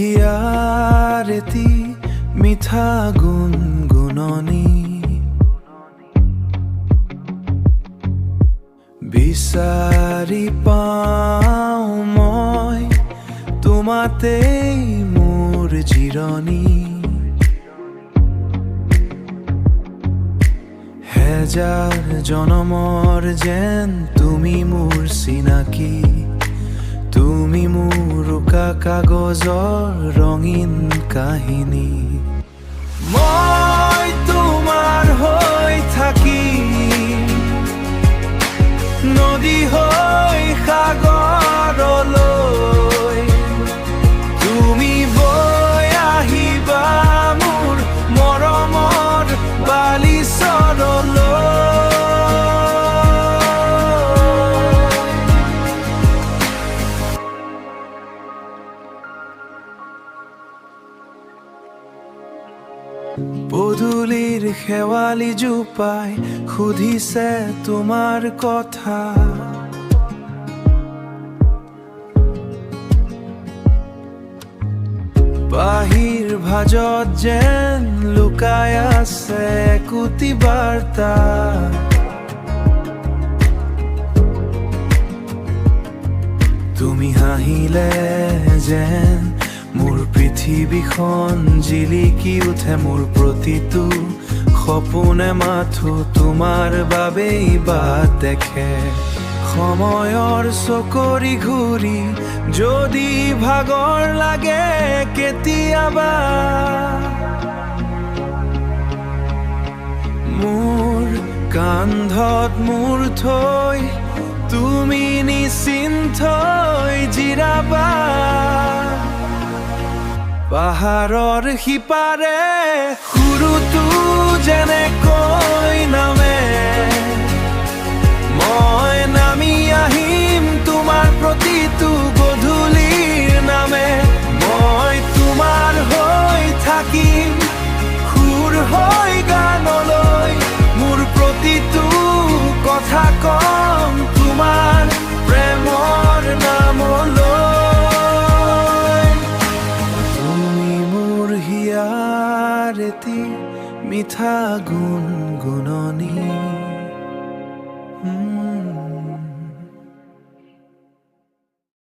হিয়াৰেতি মিঠা গুণগুণনি বিচাৰি পাওঁ মই তোমাতেই মোৰ জিৰণি হেজাৰ জনমৰ যেন তুমি মোৰ চিনাকি তুমি মোৰ উকা কাগজৰ ৰঙীন কাহিনী মই তোমাৰ হৈ থাকি নদী হৈ সাগৰলৈ তুমি বৈ আহিবা মোৰ মৰমৰ বালিচৰলৈ পদূলিৰ শেৱালি জোপাই সুধিছে তোমাৰ কথা বাহিৰ ভাজত যেন লুকাই আছে একোটি বাৰ্তা তুমি হাঁহিলে যেন মোৰ পৃথিৱীখন জিলিকি উঠে মোৰ প্ৰতিটো সপোনে মাথো তোমাৰ বাবেই বাট দেখে সময়ৰ চকৰি ঘূৰি যদি ভাগৰ লাগে কেতিয়াবা মোৰ কান্ধত মোৰ থৈ তুমি নিশ্চিন্তই জিৰাবা পাহাৰৰ সিপাৰে সুৰটো যেনেকৈ নামে মই নামি আহিম তোমাৰ প্ৰতিটো গধূলিৰ নামে মই তোমাৰ হৈ থাকিম সুৰ হৈ গানলৈ মোৰ প্ৰতিটো কথা কম তোমাৰ প্ৰেমৰ নামলৈ মিঠা গুণ